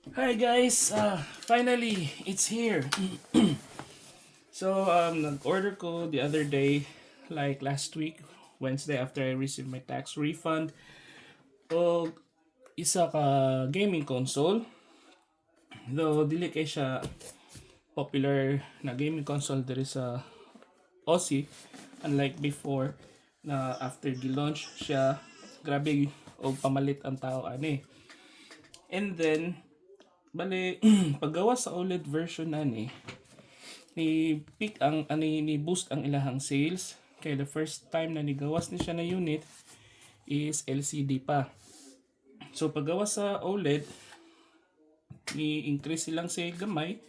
Hi guys, finally it's here. So nag-order ko the other day, like last week, Wednesday after I received my tax refund. O isa ka gaming console. Though dili kay siya popular na gaming console there is a Aussie, unlike before na after gi-launch siya, grabe og pamalit ang tao ani. And then bale paggawa sa OLED version ani ni peak ang ni boost ang ilahang sales kay the first time na nigawas ni siya na unit is LCD pa. So paggawas sa OLED ni increase silang sa gamay,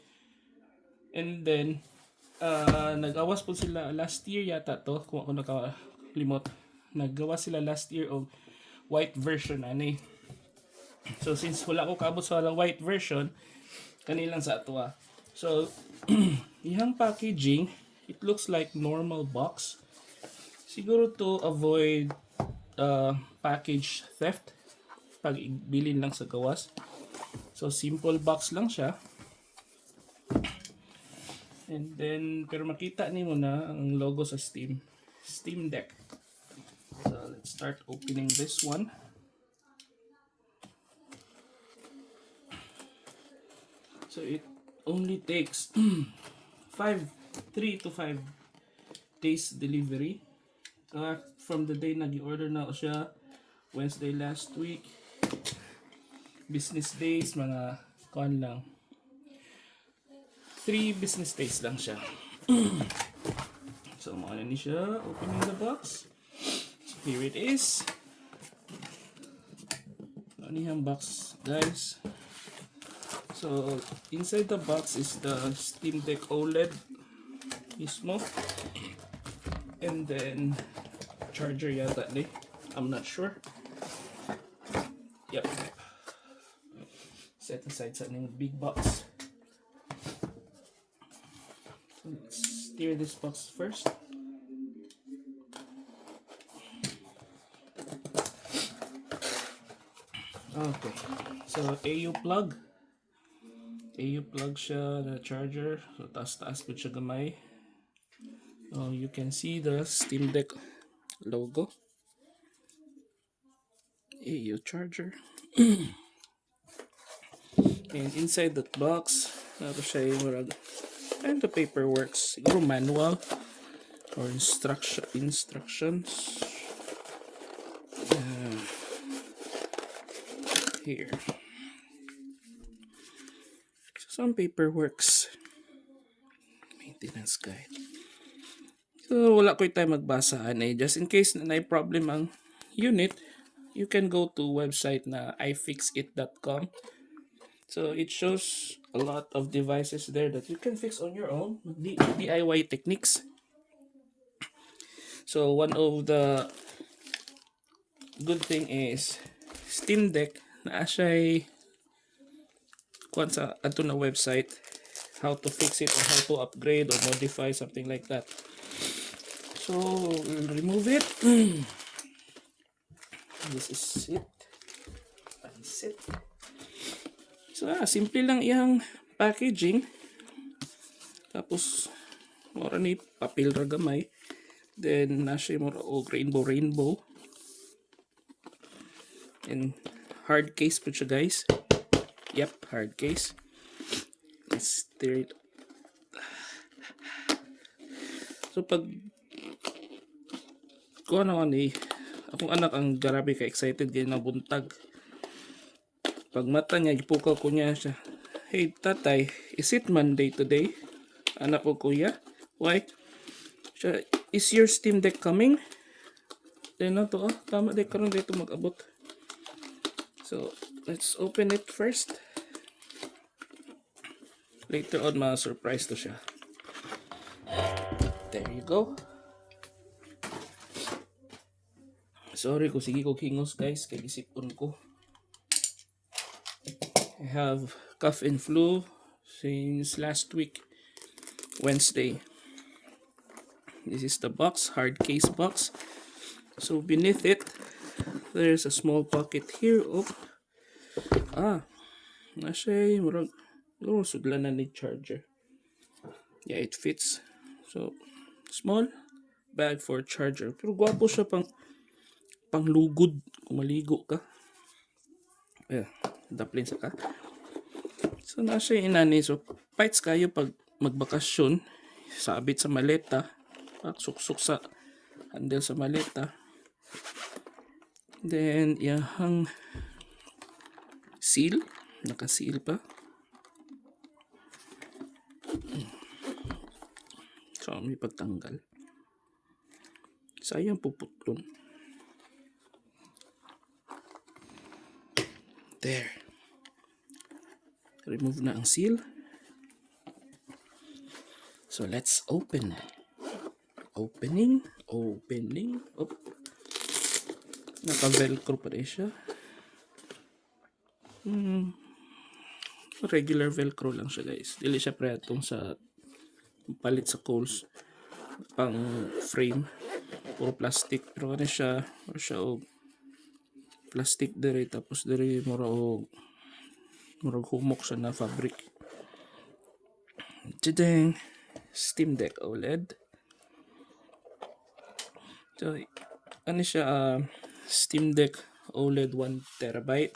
and then nagawas po sila last year yata to kung ako nakalimot. Naggawas sila last year og white version ani. So since wala ko kaabot sa white version, kanilang sa ato. So ihang packaging, it looks like normal box. Siguro to avoid package theft pag bilin lang sa gawas. So simple box lang siya. And then pero makita nimo na ang logo sa Steam Deck. So let's start opening this one. So it only takes 3 to 5 days delivery. From the day nag-order na ako siya, Wednesday last week, business days, mga kuan lang. 3 business days lang siya. So, mga ni siya. Opening the box. So, here it is. Ano yung box, guys? So, inside the box is the Steam Deck OLED mismo. And then, charger yata ni. I'm not sure. Yep. Set aside sa ning big box. So, let's steer this box first. Okay. So, AU plug. AU plug siya, the charger. So, taas-taas po siya gamay. So, you can see the Steam Deck logo. AU charger. And inside that box, nato siya yung kind of paperwork. Siguro manual or instructions. Here. Some paperworks. Maintenance guide. So, wala ko yung time magbasa. Just in case na may problem ang unit, you can go to website na ifixit.com. So, it shows a lot of devices there that you can fix on your own. DIY techniques. So, one of the good thing is Steam Deck na siya kuan sa ato na website how to fix it or how to upgrade or modify something like that. So we'll remove it. This is it. Unset. So simple lang iyang packaging. Tapos mura ni papel ra gamay. Then nasa mura og rainbow. And hard case po siya, guys. Yep, hard case. Let's stir it. So pag kuha na ni akong anak ang grabe ka excited kay nabuntag. Pag mata niya ipukaw ko niya siya. Hey tatay, is it Monday today? Anak ko kuya. Why? Siya, is your Steam Deck coming? Then na to tama day karon dito mag-abot. So let's open it first. Later on, ma-surprise to siya. There you go. Sorry kung sige ko hingos, guys. Kay isipon ko. I have cough and flu since last week, Wednesday. This is the box, hard case box. So beneath it, there's a small pocket here. Na siya murag sudlan na ni charger. Yeah, it fits. So small bag for charger. Pero gwapo siya panglugod kung maligo ka. Yeah, daplin sa ka. So na siya inani. So fights kayo pag magbakasyon. Sabit sa maleta. Suksok sa handle sa maleta. Then yung seal. Naka-seal pa. So may pagtanggal. Sayang puputlon. There. Remove na ang seal. So let's open. Opening. Oh. Naka-velcro pa rin siya. Regular velcro lang siya guys. Dili siya pretong sa palit sa Kohl's pang frame. Puro plastic. Pero ano siya plastic diri tapos diri murag humok siya na fabric. Tadang! Steam Deck OLED. So, ano siya, Steam Deck OLED 1TB.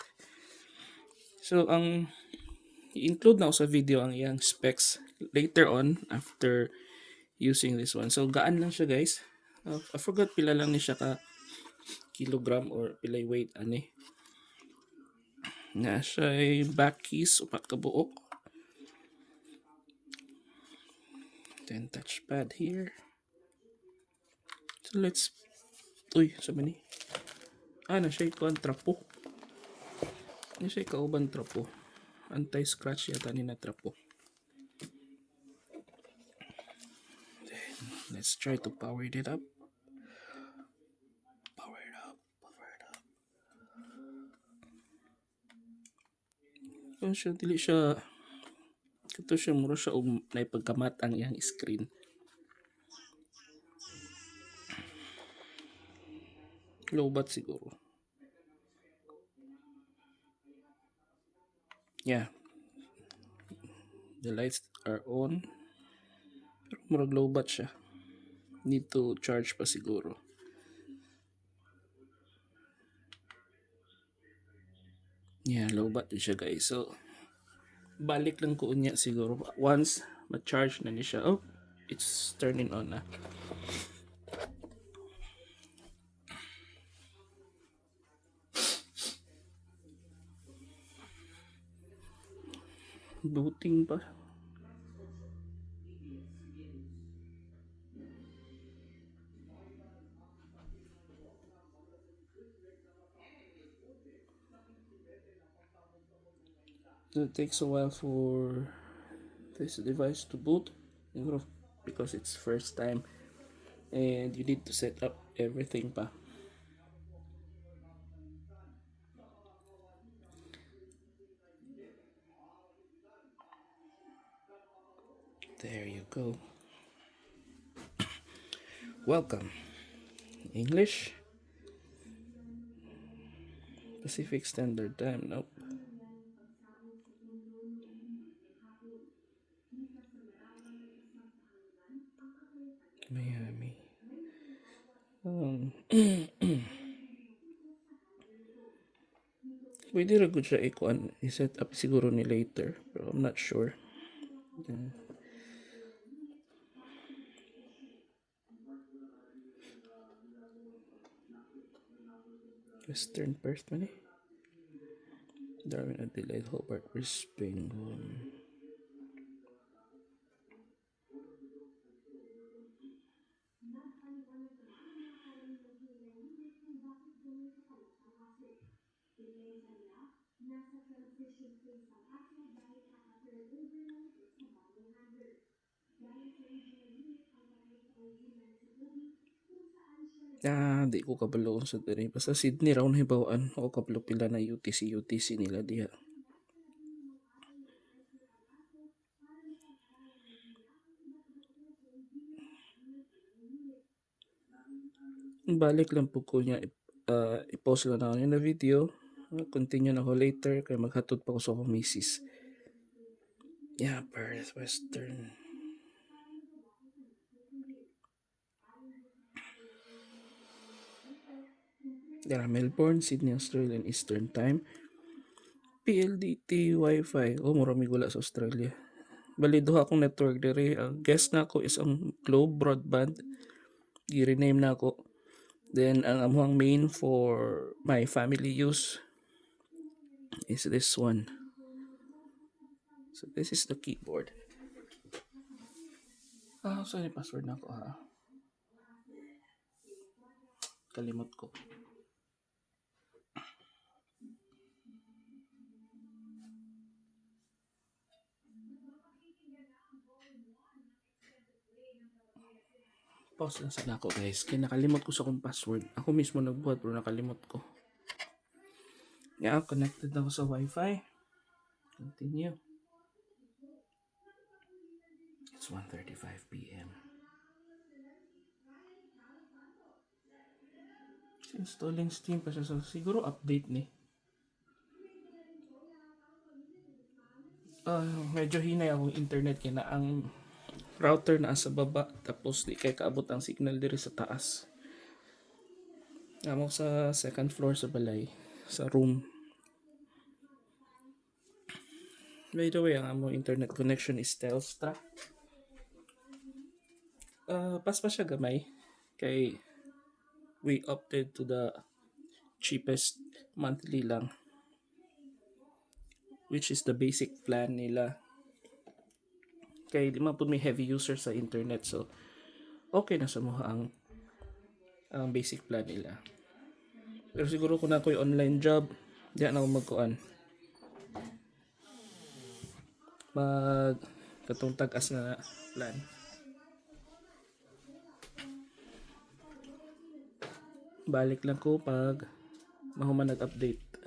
So, ang i-include na ako sa video ang iyang specs later on after using this one. So, gaan lang siya guys. I forgot pila lang ni siya ka kilogram or pilay weight ani. Na siya ay back keys, upat ka buok. Then touchpad here. So let's sabi ni. Na siya ikuan trapo. Na siya kauban trapo. Anti-scratch yata ni na trapo. Then let's try to power it up. Power it up. So siya dili siya ito siya mura siya na ipagkamat ang iyang screen. Low bat siguro. Yeah. The lights are on. Pero murag low bat siya. Need to charge pa siguro. Yeah, low bat din siya guys. So, balik lang ko unya siguro. Once ma-charge na ni siya. Oh, it's turning on na. Booting pa. So it takes a while for this device to boot because it's first time and you need to set up everything pa. There you go. Welcome. English. Pacific Standard Time. Nope. Miami. Pwede ra gud siya i-set up siguro ni later, pero I'm not sure. Western Perth man Darwin, Adelaide, Hobart, Brisbane. Di ko kabalo sa diri. Basta Sydney raw na hibawaan. Ako kabalo pila na UTC nila diha. Balik lang po ko niya i-post lang na video Continue na ko later kay maghatod pa ko sa akong misis. Yeah, Perth, Western. Dara Melbourne, Sydney, Australia, and Eastern Time. PLDT Wi-Fi. Oh, marami gula sa Australia. Bali duha akong network dire. Ang guest na ako is ang Globe Broadband. I-rename na ako. Then ang amuang main for my family use is this one. So this is the keyboard. So yung password na ako ha. Kalimot ko. Pause lang sana ako guys. Kaya nakalimot ko sa akong password. Ako mismo nagbuhat pero nakalimot ko. Yeah, connected na ako sa Wi-Fi. Continue. It's 1:35 p.m. Installing Steam pa siya. So, siguro update ni. Medyo hinay akong internet kaya na ang router na sa baba tapos di kay kaabot ang signal diri sa taas. Amo sa second floor sa balay sa room. By the way, ang amo internet connection is Telstra. Pas pa siya gamay kay we opted to the cheapest monthly lang, which is the basic plan nila. Kay di man po may heavy user sa internet, so okay na sa mga ang basic plan nila. Pero siguro kung ako'y online job, di na ako magkuan. Katong tag-as na plan. Balik lang ko pag mahuman nag-update.